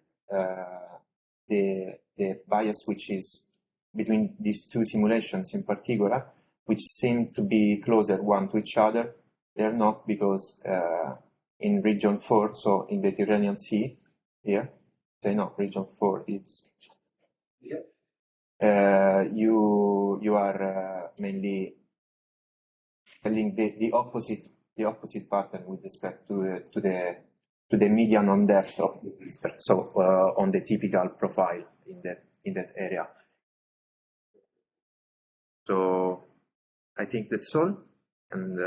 the bias which is between these two simulations in particular, which seem to be closer one to each other. They are not, because in region 4, so in the Mediterranean Sea, here, say no, region 4 is here. You are mainly telling the opposite pattern with respect to the median on depth of the drifter, so on the typical profile in that area. So I think that's all, and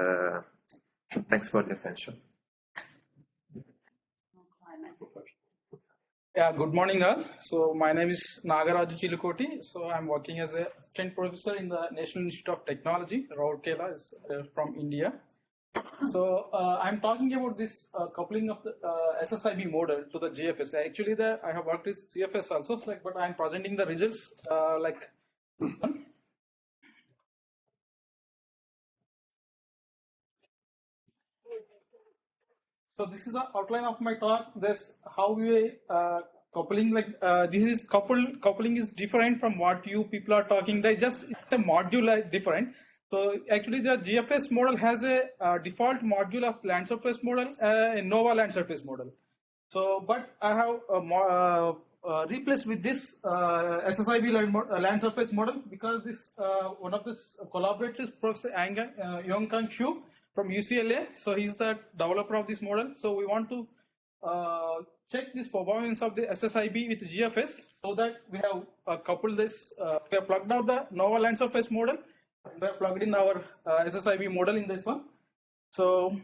thanks for the attention. Yeah, good morning all. So my name is Nagaraju Chiluktoi. So I'm working as a assistant professor in the National Institute of Technology, Rourkela, is from India. So I'm talking about this coupling of the SSiB model to the GFS. Actually, I have worked with CFS also, but I'm presenting the results like this one. So this is the outline of my talk. This how we coupling, this is coupling is different from what you people are talking. They just the module is different. So actually the GFS model has a default module of land surface model, a NOVA land surface model. So but I have replaced with this SSiB land surface model, because this one of this collaborators, Professor Yongkang Xu from UCLA, so he's the developer of this model. So we want to check this performance of the SSiB with GFS, so that we have coupled this, we have plugged out the NOVA land surface model, and we have plugged in our SSiB model in this one. So,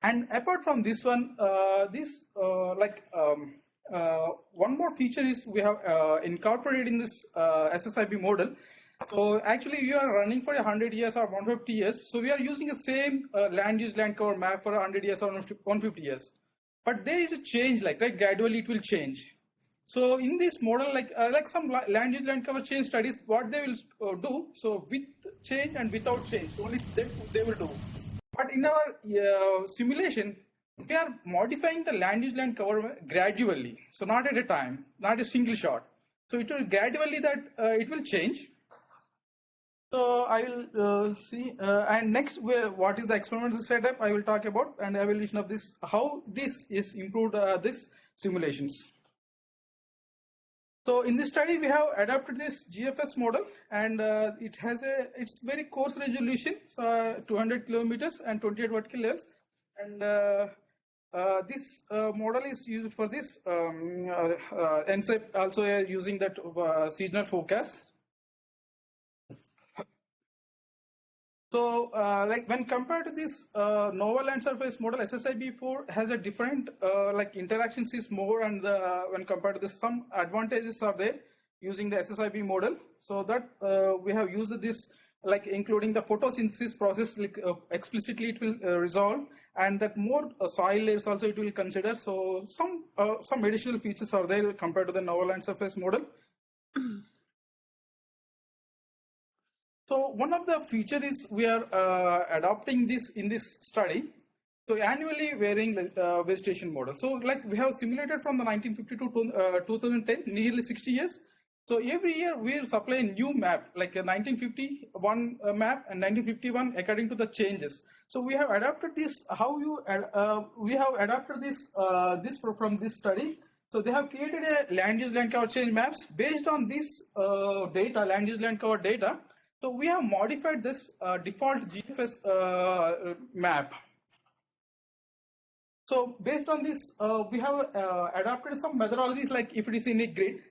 and apart from this one, one more feature is we have incorporated in this SSiB model. So actually we are running for 100 years or 150 years. So we are using the same land use land cover map for 100 years or 150 years. But there is a change, gradually it will change. So in this model, some land use land cover change studies, what they will do, so with change and without change, only they will do. But in our simulation, we are modifying the land use land cover gradually. So not at a time, not a single shot. So it will gradually it will change. So I will see, and next, what is the experimental setup I will talk about, and evaluation of this, how this is improved this simulations. So in this study, we have adapted this GFS model, and it has it's very coarse resolution, 200 kilometers and 28 vertical layers, and this model is used for this NSEP, also using that seasonal forecast. So, when compared to this NOVA land surface model, SSiB4 has a different, interactions is more, and when compared to this, some advantages are there using the SSiB model. So that we have used this, including the photosynthesis process, explicitly it will resolve, and that more soil layers also it will consider. So some additional features are there compared to the NOVA land surface model. So one of the features is we are adopting this in this study. So annually varying vegetation model. So we have simulated from the 1950 to 2010, nearly 60 years. So every year we will supply a new map, like a 1951 map and 1951 according to the changes. So we have adapted this. We have adapted this from this study. So they have created a land use land cover change maps based on this data, land use land cover data. So we have modified this default GFS map. So based on this, we have adapted some methodologies, like if it is in a grid,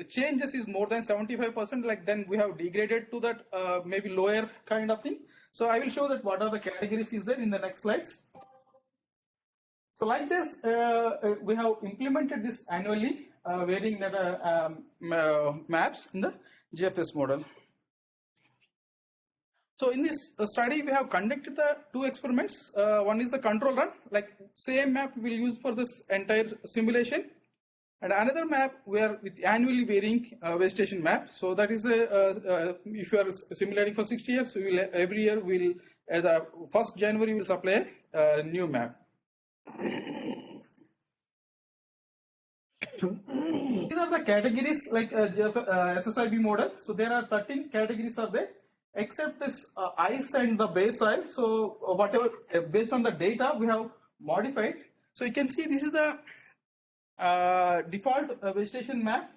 changes is more than 75%, like then we have degraded to that maybe lower kind of thing. So I will show that what are the categories is there in the next slides. So like this, we have implemented this annually, varying the maps in the GFS model. So in this study, we have conducted the two experiments. One is the control run, like same map we will use for this entire simulation. And another map where with annually varying vegetation map. So that is if you are simulating for 60 years, we will, every year we'll at the 1st January we'll supply a new map. These are the categories like SSiB model. So there are 13 categories are there, except this ice and the base soil. So whatever based on the data we have modified. So you can see this is the default vegetation map.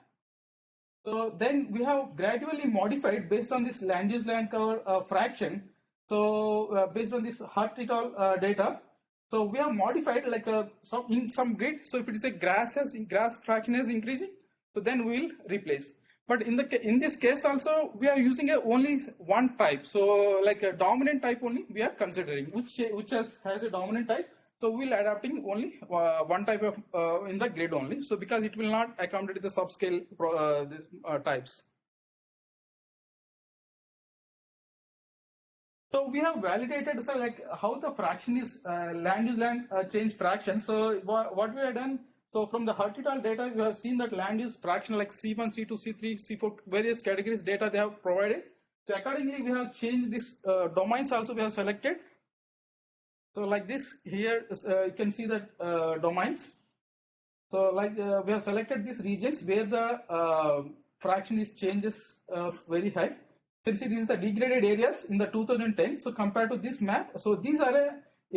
So then we have gradually modified based on this land use land cover fraction. So based on this Hart et al. Data. So we have modified like in some grid. So if it is a grass fraction is increasing, so then we will replace. But in this case also we are using only one type. So like a dominant type only we are considering, which has a dominant type. So we will adapting only one type of in the grid only. So because it will not accommodate the subscale types. So we have validated like how the fraction is land use land change fraction. So what we have done, so from the Hart et al. Data we have seen that land use fraction like C1, C2, C3, C4 various categories data they have provided. So accordingly we have changed this domains also we have selected. So like this here you can see that domains. So like we have selected these regions where the fraction is changes very high. You can see this is the degraded areas in the 2010. So compared to this map, so these are a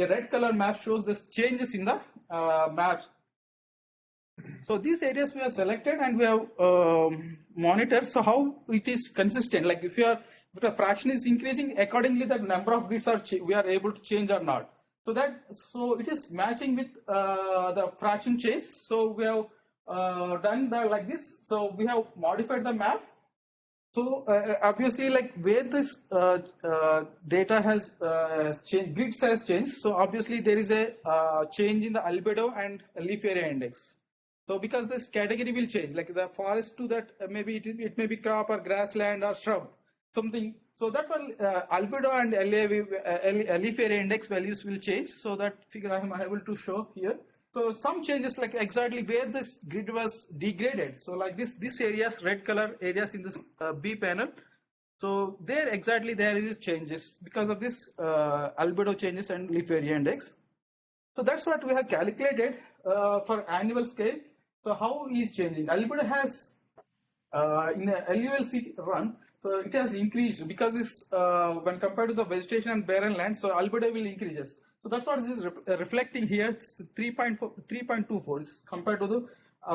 red color map shows the changes in the map. So these areas we have selected and we have monitored. So how it is consistent, like if the fraction is increasing, accordingly the number of grids we are able to change or not. So it is matching with the fraction change. So we have done like this. So we have modified the map. So obviously, like where this data has changed, grids has changed. So obviously there is a change in the albedo and leaf area index. So because this category will change, like the forest to that maybe it may be crop or grassland or shrub, something. So that will albedo and leaf area index values will change. So that figure I am able to show here. So some changes like exactly where this grid was degraded. So like this areas, red color areas in this B panel. So there exactly there is changes because of this albedo changes and leaf area index. So that's what we have calculated for annual scale. So how is changing? Albedo has in the LULC run. So it has increased because this when compared to the vegetation and barren land. So albedo will increases. So that's what this is reflecting here. It's 3.24 compared to the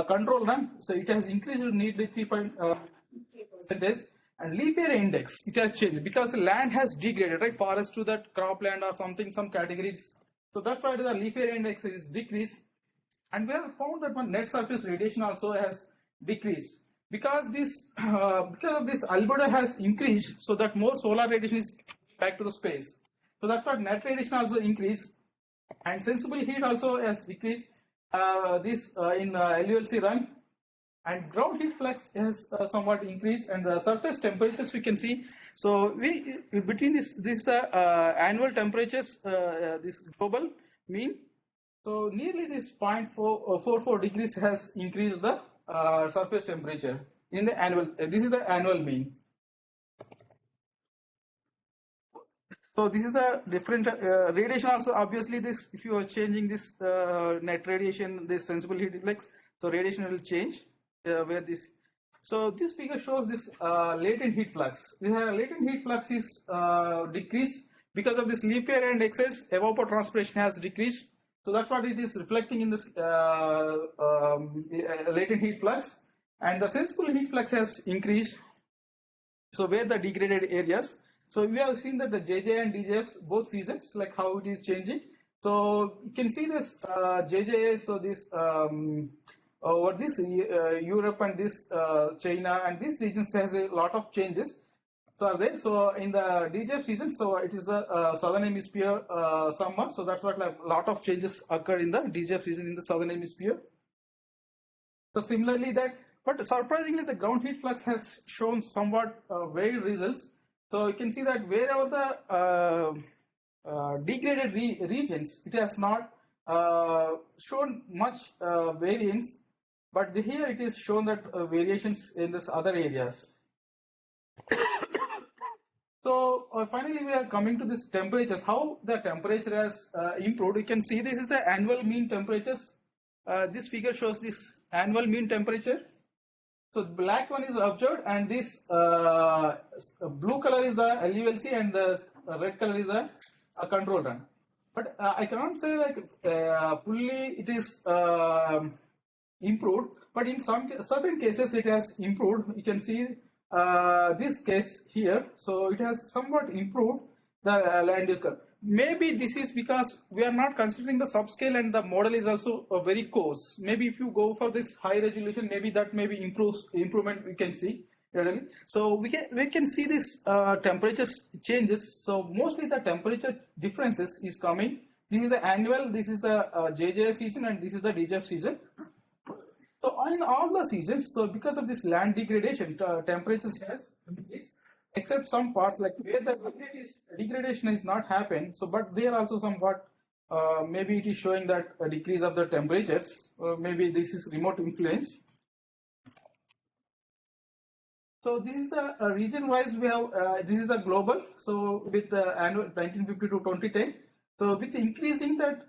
control run. So it has increased nearly 3.3%. And leaf area index, it has changed because the land has degraded, right? Forest to that cropland or something, some categories. So that's why the leaf area index is decreased. And we have found that one net surface radiation also has decreased because this because of this albedo has increased. So that more solar radiation is back to the space. So that's what net radiation also increased, and sensible heat also has decreased. In LULC run, and ground heat flux has somewhat increased, and the surface temperatures we can see. So between this annual temperatures, this global mean. So nearly this 0.44 degrees has increased the surface temperature in the annual. This is the annual mean. So this is the different radiation also. Obviously, this if you are changing this net radiation, this sensible heat index, so radiation will change. where this. So this figure shows this latent heat flux. We have latent heat flux is decreased because of this leap year and excess evapotranspiration has decreased. So that's what it is reflecting in this latent heat flux, and the sensible heat flux has increased. So where the degraded areas. So we have seen that the JJ and DJFs both seasons, like how it is changing. So you can see this JJ. So this over this Europe and this China and these regions has a lot of changes. So are there. So in the DJF season, so it is the southern hemisphere summer. So that's what like, a lot of changes occur in the DJF season in the southern hemisphere. So similarly that, but surprisingly the ground heat flux has shown somewhat varied results. So you can see that wherever the degraded regions, it has not shown much variance, but here it is shown that variations in this other areas. So finally we are coming to this temperatures, how the temperature has improved. You can see this is the annual mean temperatures. This figure shows this annual mean temperature. So black one is observed, and this blue color is the LULC, and the red color is a control run. But I cannot say like fully it is improved, but in some certain cases it has improved. You can see this case here, so it has somewhat improved the land use curve. Maybe this is because we are not considering the subscale, and the model is also very coarse. Maybe if you go for this high resolution, maybe that maybe improvement we can see. So we can see this temperature changes. So mostly the temperature differences is coming. This is the annual, this is the JJ season, and this is the DJF season. So in all the seasons, so because of this land degradation, temperatures has increased, except some parts like where the degradation is not happened. So, but there also somewhat maybe it is showing that a decrease of the temperatures. Maybe this is remote influence. So this is the region-wise. We have this is the global. So with the annual 1950 to 2010. So with increasing that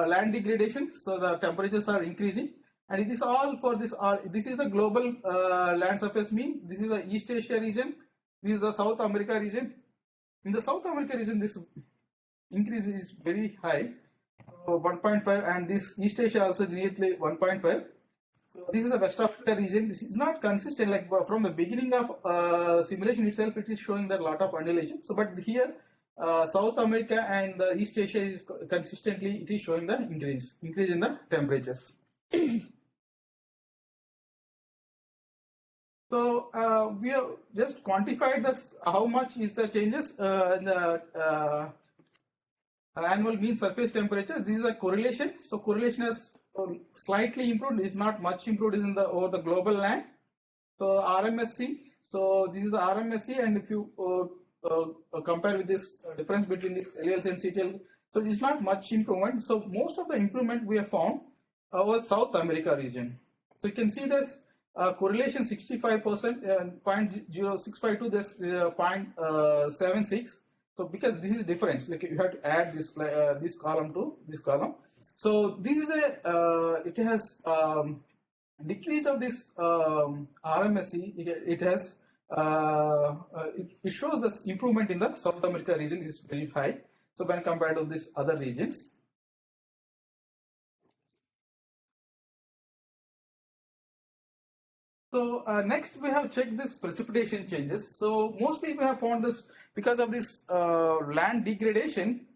land degradation, so the temperatures are increasing. And it is all for this. This is the global land surface mean. This is the East Asia region. This is the South America region. In the South America region, this increase is very high, 1.5, and this East Asia also nearly 1.5. So this is the West Africa region. This is not consistent. Like from the beginning of simulation itself, it is showing that lot of undulation. So, but here, South America and the East Asia is consistently it is showing the increase in the temperatures. So we have just quantified this, how much is the changes in the annual mean surface temperature. This is a correlation. So correlation has slightly improved. Is not much improved in the over the global land. So RMSC. So this is the RMSC, and if you compare with this difference between this LLC and CTL, so it is not much improvement. So most of the improvement we have found was South America region. So you can see this. Correlation 65%, 0.0652, this 0.76. So because this is difference, like you have to add this this column to this column. So this is a it has decrease of this RMSE. It has it shows this improvement in the South America region is very high. So when compared to these other regions. So next we have checked this precipitation changes. So mostly we have found this because of this land degradation.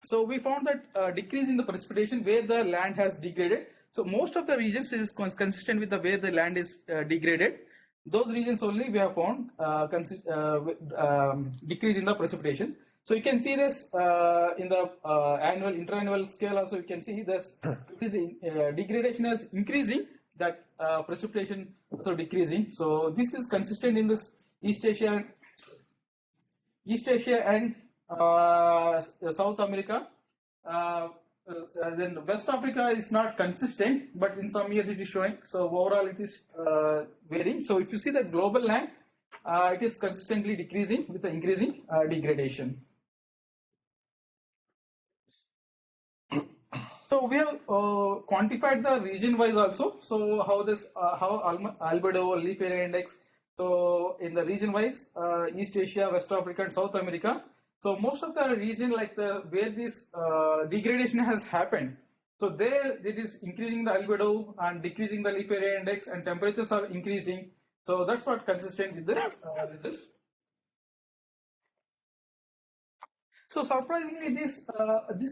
So we found that decrease in the precipitation where the land has degraded. So most of the regions is consistent with the where the land is degraded. Those regions only we have found decrease in the precipitation. So you can see this in the annual interannual scale also. You can see this degradation is increasing, that precipitation also decreasing. So this is consistent in this East Asia and South America. Then West Africa is not consistent, but in some years it is showing. So overall it is varying. So if you see the global land, it is consistently decreasing with the increasing degradation. So we have quantified the region wise also. So how this albedo, leaf area index. So in the region wise, East Asia, West Africa, and South America. So most of the region like where this degradation has happened. So there it is increasing the albedo and decreasing the leaf area index, and temperatures are increasing. So that's what consistent with this. So surprisingly, this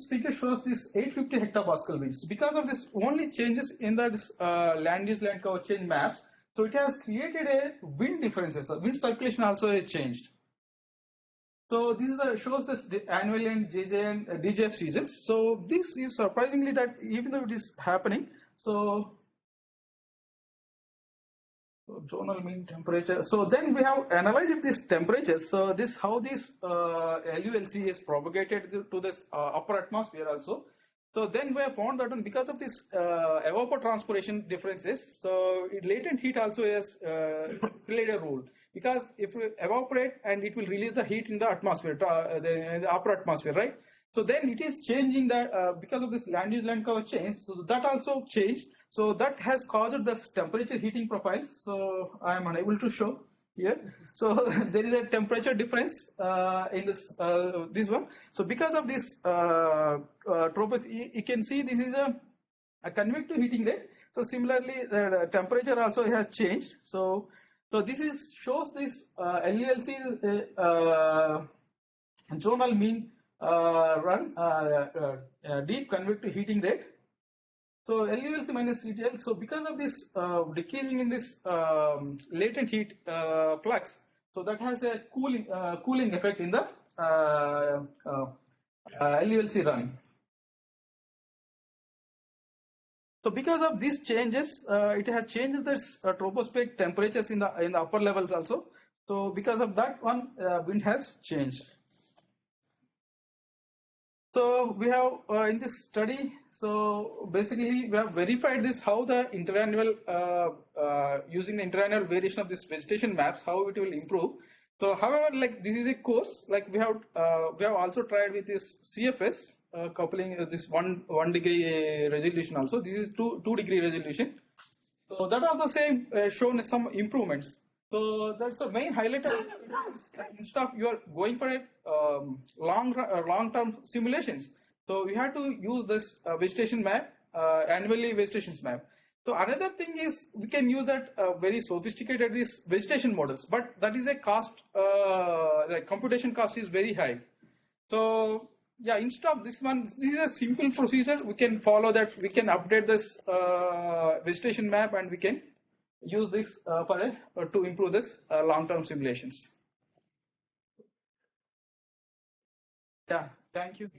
figure shows this 850 hectopascal winds. Because of this only changes in the land use land cover change maps, so it has created a wind differences. So wind circulation also has changed. So this is shows this annual and JJ and DJF seasons. So this is surprisingly that even though it is happening, so zonal mean temperature. So then we have analyzed this temperatures. So this how this LULC is propagated to this upper atmosphere also. So then we have found that because of this evapotranspiration differences, so latent heat also has played a role. Because if we evaporate and it will release the heat in the atmosphere, the upper atmosphere, right? So then it is changing that because of this land use land cover change. So that also changed. So that has caused this temperature heating profiles. So I am unable to show here. So there is a temperature difference in this this one. So because of this you can see this is a convective heating rate. So similarly, the temperature also has changed. So this is shows this LULC zonal mean run deep convective heating rate. So LULC minus CTL. So because of this decreasing in this latent heat flux, so that has a cooling effect in the LULC run. So because of these changes, it has changed this tropospheric temperatures in the upper levels also. So because of that one, wind has changed. So we have in this study, so basically we have verified this how the interannual using the interannual variation of this vegetation maps, how it will improve. So however, like this is a course, like we have also tried with this CFS coupling this one degree resolution also. This is 2 degree resolution. So that also same shown some improvements. So that's the main highlight of instead of you are going for a long-term simulations. So we have to use this vegetation map, annually vegetation map. So another thing is we can use that very sophisticated these vegetation models, but that is a cost, like computation cost is very high. So yeah, instead of this one, this is a simple procedure. We can follow that. We can update this vegetation map, and we can use this to improve this long-term simulations. Yeah, thank you.